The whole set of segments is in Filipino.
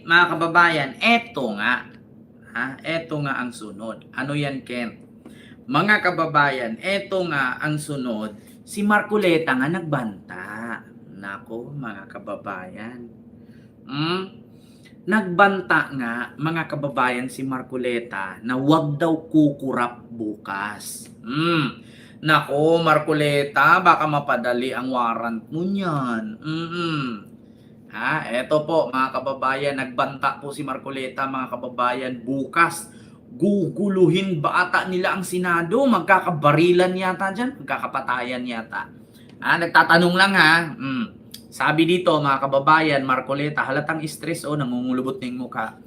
Mga kababayan, eto nga ang sunod. Ano yan, Ken? Mga kababayan, eto nga ang sunod. Si Marcoleta nga nagbanta. Nako, mga kababayan. Nagbanta nga, mga kababayan, si Marcoleta na wag daw kukurap bukas. Nako, Marcoleta, baka mapadali ang warrant mo niyan. Eto po mga kababayan, nagbanta po si Marcoleta, mga kababayan, bukas guguluhin ba ata nila ang Senado? Magkakabarilan yata dyan, magkakapatayan yata. Nagtatanong lang ha. Sabi dito mga kababayan, Marcoleta, halatang stress nangungulubot na yung mukha.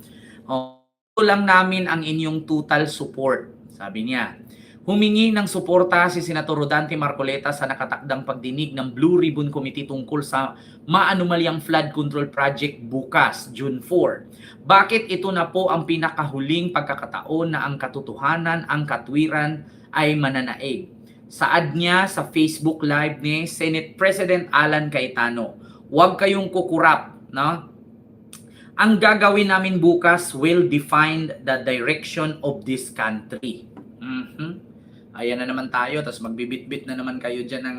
Lang namin ang inyong total support, sabi niya. Humingi ng suporta si Senator Rodante Marcoleta sa nakatakdang pagdinig ng Blue Ribbon Committee tungkol sa maanumalyang flood control project bukas, June 4. Bakit ito na po ang pinakahuling pagkakataon na ang katotohanan, ang katwiran ay mananaig? Saad niya sa Facebook Live ni Senate President Alan Cayetano, huwag kayong kukurap, no? Ang gagawin namin bukas will define the direction of this country. Ayan na naman tayo, tapos magbibitbit na naman kayo dyan ng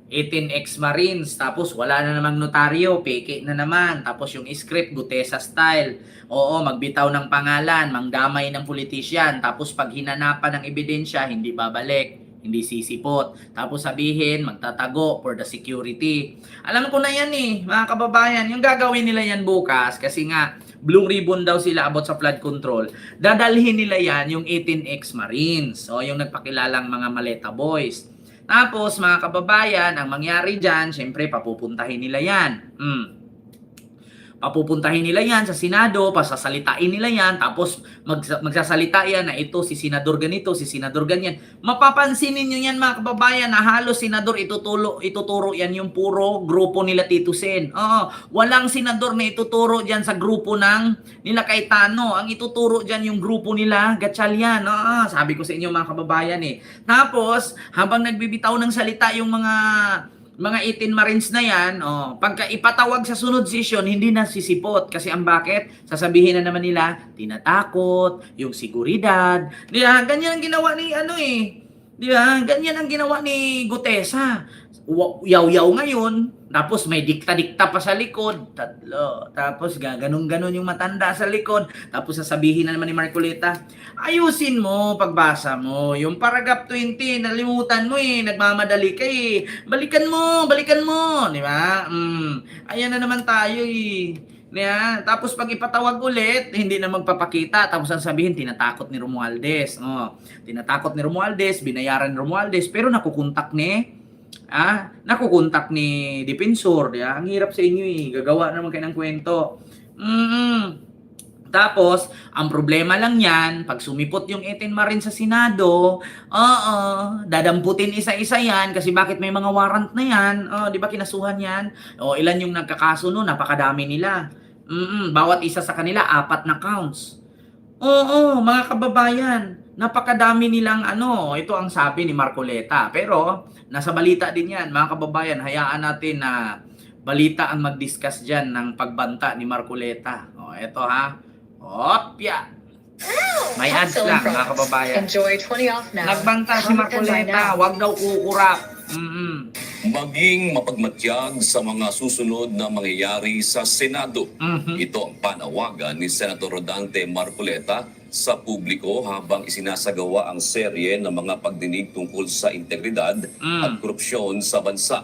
18 ex-marines, tapos wala na namang notaryo, peke na naman, tapos yung script, Gutesa style, magbitaw ng pangalan, manggamay ng politisyan, tapos pag hinanapan ng ebidensya, hindi babalik, hindi sisipot, tapos sabihin, magtatago for the security. Alam ko na yan mga kababayan, yung gagawin nila yan bukas, kasi nga, Blue Ribbon daw sila about sa flood control. Dadalhin nila yan yung 18 ex-marines. Yung nagpakilalang mga Maleta Boys. Tapos mga kababayan, ang mangyari dyan, syempre papupuntahin nila yan. Papupuntahin nila yan sa Senado, pasasalitain nila yan, tapos magsasalita yan na ito si Senador ganito, si Senador ganyan. Mapapansin niyo yan mga kababayan na halos Senador ituturo yan yung puro grupo nila Tito Sen. Walang Senador na ituturo dyan sa grupo ng nila Cayetano. Ang ituturo dyan yung grupo nila Gatchalian. Sabi ko sa inyo mga kababayan Tapos, habang nagbibitaw ng salita yung mga 18 Marines na yan, pagka ipatawag sa sunod session, hindi na sisipot. Kasi ang bakit? Sasabihin na naman nila, tinatakot, yung seguridad. Di ba? Ganyan ang ginawa ni Di ba? Ganyan ang ginawa ni Gutesa. Yaw-yaw ngayon, tapos may dikta-dikta pa sa likod, tatlo. Tapos ganun-ganun yung matanda sa likod. Tapos sasabihin na naman ni Marcoleta, ayusin mo pagbasa mo. Yung paragraph 20, nalimutan mo nagmamadali ka Balikan mo. Di ba? Ayan na naman tayo Yeah. Tapos pag ipatawag ulit, hindi na magpapakita. Tapos ang sabihin, tinatakot ni Romualdez. Tinatakot ni Romualdez, binayaran ni Romualdez, pero nakukontak ni Defensor. Ang hirap sa inyo Gagawa naman kayo ng kwento. Tapos, ang problema lang yan, pag sumipot yung 18 Marines sa Senado, dadamputin isa-isa yan, kasi bakit may mga warrant na yan? Di ba kinasuhan yan? Ilan yung nagkakaso no? Napakadami nila. Bawat isa sa kanila, 4 na counts. Mga kababayan, napakadami nilang ito ang sabi ni Marcoleta. Pero, nasa balita din yan, mga kababayan, hayaan natin na balita ang mag-discuss dyan ng pagbanta ni Marcoleta. Ito Opya! May ads lang, mga kababayan. Enjoy 20 off now. Nagbanta si Marcoleta, wag daw kukurap. Maging mapagmatyag sa mga susunod na mangyayari sa Senado. Ito ang panawagan ni Senator Rodante Marcoleta sa publiko habang isinasagawa ang serye ng mga pagdinig tungkol sa integridad at korupsyon sa bansa.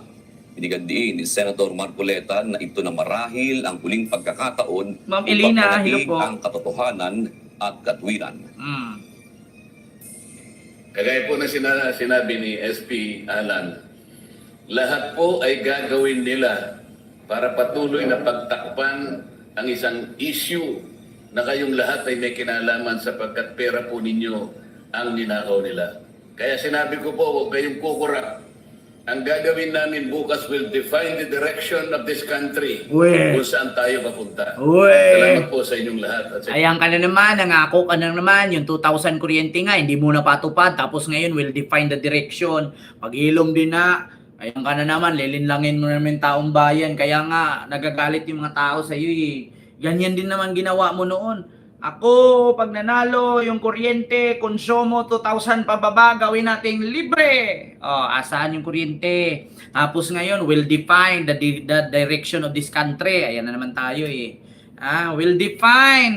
Inigandiin ni Senator Marcoleta na ito na marahil ang huling pagkakataon Ma'am Elena, hello po. ang katotohanan at katwiran. Kagaya po na sinabi ni SP Alan, lahat po ay gagawin nila para patuloy na pagtakpan ang isang issue na kayong lahat ay may kinalaman sapagkat pera po ninyo ang ninakaw nila. Kaya sinabi ko po, huwag kayong kukurap. Ang gagawin namin bukas will define the direction of this country kung saan tayo papunta. Salamat po sa inyong lahat. Ayan ka na naman, nangako ka na naman, yung 2,000 kuryente nga, hindi mo na patupad, tapos ngayon will define the direction. Pag-ilom din na, ayan ka na naman, lilinlangin mo naman taong bayan. Kaya nga, nagagalit yung mga tao sa iyo Ganyan din naman ginawa mo noon. Ako, pag nanalo, yung kuryente, konsumo 2,000 pababa, gawin nating libre. Oh, asan yung kuryente? Tapos ngayon, will define the direction of this country. Ayan na naman tayo eh. Will define.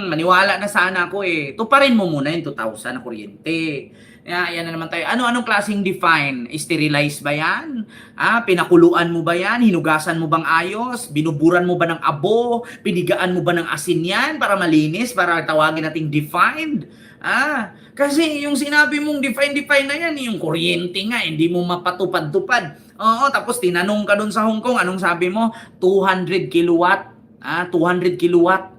Maniwala na sana ako eh. Tuparin mo muna yung 2,000 na kuryente. Ayan na naman tayo. Anong klaseng define? Sterilize ba yan? Pinakuluan mo ba yan? Hinugasan mo bang ayos? Binuburan mo ba ng abo? Pinigaan mo ba ng asin yan para malinis? Para tawagin nating defined? Kasi yung sinabi mong define na yan, yung kuryente nga, hindi mo mapatupad-tupad. Oo, tapos tinanong ka dun sa Hong Kong, anong sabi mo? 200 kilowatt. 200 kilowatt.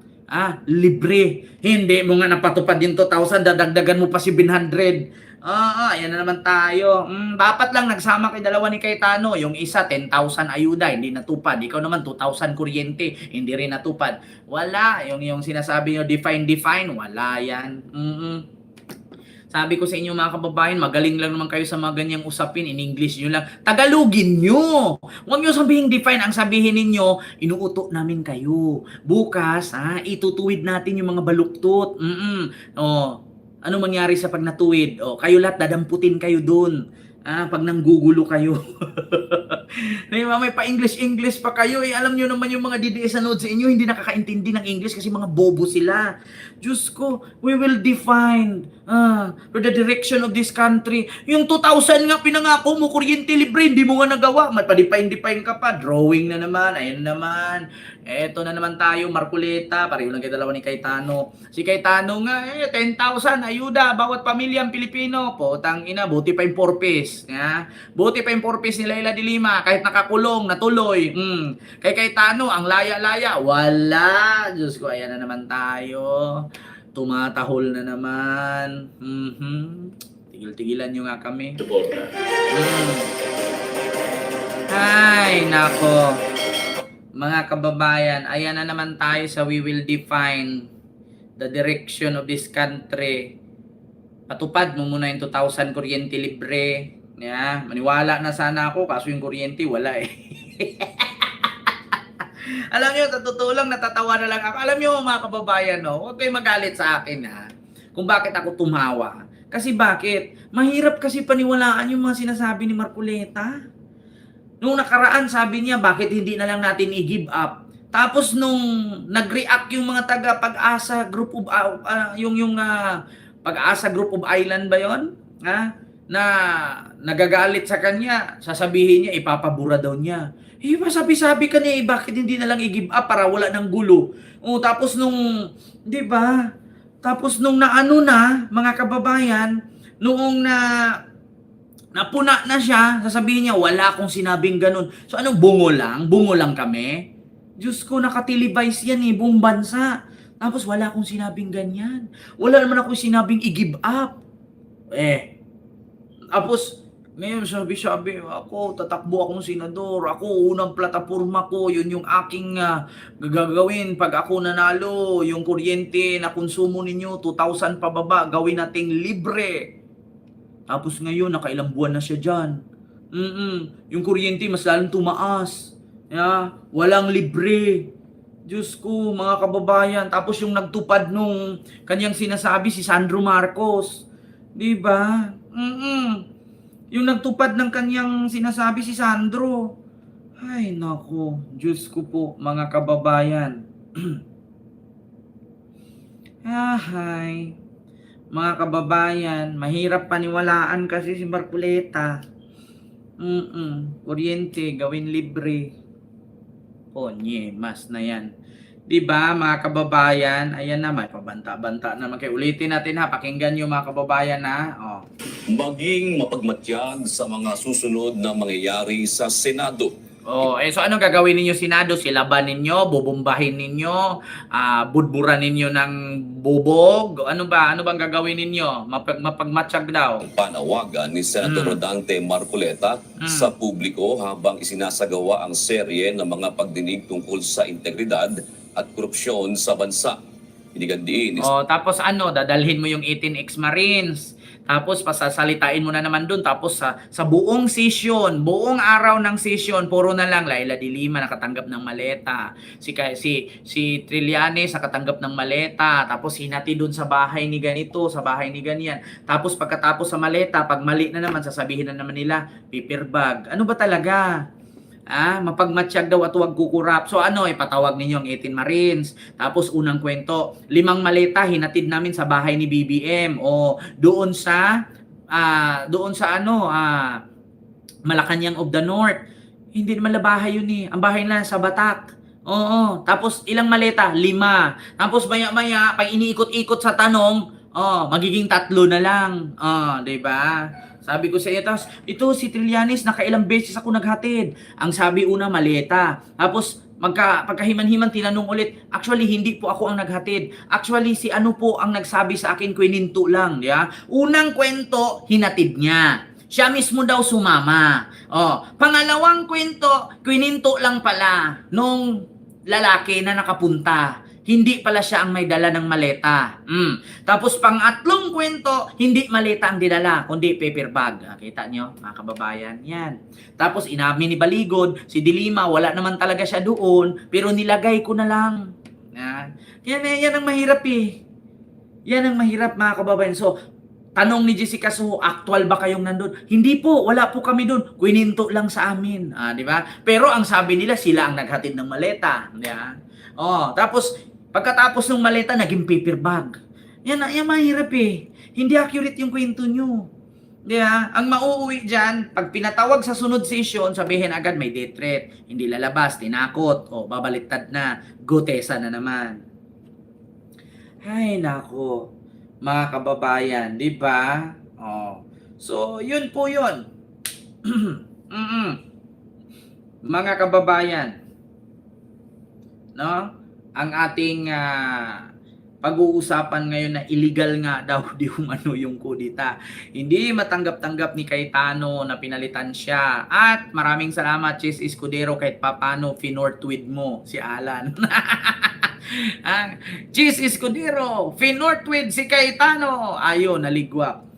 Libre. Hindi mo nga napatupad yung 2,000, dadagdagan mo pa si 700. Ayan na naman tayo. Dapat lang nagsama kay dalawa ni Cayetano. Yung isa, 10,000 ayuda, hindi natupad. Ikaw naman, 2,000 kuryente, hindi rin natupad. Wala. Yung sinasabi nyo, define, wala yan. Sabi ko sa inyo mga kababayan, magaling lang naman kayo sa mga ganyang usapin. In English nyo lang. Tagalogin nyo. Huwag nyo sabihin define. Ang sabihin ninyo, inuuto namin kayo. Bukas, itutuwid natin yung mga baluktot. Ano mangyari sa pag natuwid? Kayo lahat, dadamputin kayo dun. Pag nanggugulo kayo. May pa-English pa kayo. Alam nyo naman yung mga DDS na sa inyo, hindi nakakaintindi ng English kasi mga bobo sila. Diyos ko, we will define for the direction of this country. Yung 2,000 nga pinangako mo, kuryente libre, hindi mo nga nagawa. Magpa-define ka pa. Drawing na naman, ayun naman. Eto na naman tayo, Marcoleta, pareho lang kayo dalawa ni Cayetano. Si Cayetano nga, 10,000 ayuda, bawat pamilyang Pilipino. Potang ina, buti pa yung 4 piece. Buti pa yung 4 piece ni Leila de Lima, kahit nakakulong, natuloy. Kay Cayetano, ang laya-laya, wala. Diyos ko, ayan na naman tayo. Tumatahol na naman. Tigil-tigilan nyo nga kami. Suporta. Ay, nako. Mga kababayan, ayan na naman tayo sa we will define the direction of this country. Patupad mo muna yung 2,000 kuryente libre. Maniwala na sana ako, kaso yung kuryente wala eh. Alam nyo, sa totoo lang, natatawa na lang ako. Alam nyo mga kababayan, huwag kayo magalit sa akin kung bakit ako tumawa. Kasi bakit? Mahirap kasi paniwalaan yung mga sinasabi ni Marcoleta. Nung nakaraan, sabi niya, bakit hindi na lang natin i-give up? Tapos nung nag-react yung mga taga Pag-asa Group of Pag-asa Group of Island ba 'yon? Na nagagalit sa kanya, sasabihin niya ipapabura daw niya. Masabi-sabi ka niya, bakit hindi na lang i-give up para wala ng gulo? Tapos nung, 'di ba? Tapos nung naano na, mga kababayan, noong napuna na siya, sasabihin niya, wala akong sinabing ganun. So anong bungo lang? Bungo lang kami? Diyos ko, nakatelevize yan buong bansa. Tapos wala akong sinabing ganyan. Wala naman akong sinabing i-give up. Tapos, ngayon sabi, ako, tatakbo akong senador. Ako, unang plataforma ko, yun yung aking gagawin. Pag ako nanalo, yung kuryente na konsumo ninyo, 2,000 pababa, gawin nating libre. Tapos ngayon, nakailang buwan na siya dyan. Yung kuryente, mas lalong tumaas. Walang libre. Diyos ko, mga kababayan. Tapos yung nagtupad nung kanyang sinasabi, si Sandro Marcos. Diba? Yung nagtupad ng kanyang sinasabi, si Sandro. Ay, nako. Diyos ko po, mga kababayan. Ay. Mga kababayan, mahirap paniwalaan kasi si Marcoleta. Kuryente, gawin libre. Mas na yan. Diba, mga kababayan? Ayan na, may pabanta-banta naman kayo. Ulitin natin pakinggan nyo mga kababayan Maging mapagmatyag sa mga susunod na mangyayari sa Senado. So anong gagawin ninyo Senado? Silaban ninyo, bubumbahin ninyo, budburan ninyo ng bubog? Ano bang gagawin ninyo? Mapagmatsyag daw. Panawagan ni Senator Rodante Marcoleta sa publiko habang isinasagawa ang serye ng mga pagdinig tungkol sa integridad at korupsyon sa bansa. inigandiin. Tapos dadalhin mo yung 18 ex-Marines. Tapos pasasalitain mo na naman dun. Tapos sa buong session, buong araw ng session, puro na lang Laila de Lima nakatanggap ng maleta. Si Trillanes nakatanggap ng maleta. Tapos hinati dun sa bahay ni ganito, sa bahay ni ganyan. Tapos pagkatapos sa maleta, pag mali na naman, sasabihin na naman nila, paper bag. Ano ba talaga? Mapagmatsyag daw at huwag kukurap. So ipatawag ninyo ang 18 Marines. Tapos unang kwento, 5 maleta hinatid namin sa bahay ni BBM o doon sa Malacanang of the North. Hindi naman bahay yun eh. Ang bahay na sa Batak. Oo. Tapos ilang maleta? 5. Tapos maya-maya, pag iniikot-ikot sa tanong, magiging 3 na lang. 'Di ba? Sabi ko sa iyo, tapos ito si Trillanes, nakailang beses ako naghatid. Ang sabi una, maleta. Tapos pagkahiman-himan tinanong ulit, actually hindi po ako ang naghatid. Actually si ano po ang nagsabi sa akin, kwininto lang. Unang kwento, hinatid niya. Siya mismo daw sumama. Pangalawang kwento, kwininto lang pala nung lalaki na nakapunta. Hindi pala siya ang may dala ng maleta. Tapos pang-atlong kwento, hindi maleta ang dinala, kundi paper bag. Kita nyo, mga kababayan? Yan. Tapos inamin ni Baligod, si Dilima, wala naman talaga siya doon, pero nilagay ko na lang. Yan ang mahirap eh. Yan ang mahirap, mga kababayan. So, tanong ni Jessica Soho, actual ba kayong nandun? Hindi po, wala po kami doon. Kwininto lang sa amin. Di ba? Pero ang sabi nila, sila ang naghatid ng maleta. Tapos, pagkatapos ng maleta, naging paper bag. Yan mahirap eh. Hindi accurate yung kwento nyo. Ang mauuwi dyan, pag pinatawag sa sunod session, sabihin agad may death threat. Hindi lalabas, tinakot, babaliktad na, gotesa na naman. Ay, nako. Mga kababayan, di ba? So, yun po yun. Mga kababayan, no? Ang ating pag-uusapan ngayon na illegal nga daw di umano yung kudita. Hindi matanggap-tanggap ni Cayetano na pinalitan siya. At maraming salamat, Chis Escudero, kahit papano finortweet mo si Alan. Chis Escudero, finortweet si Cayetano. Ayun, naligwak.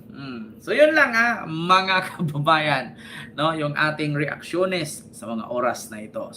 So yun lang mga kababayan, no, yung ating reaksyones sa mga oras na ito.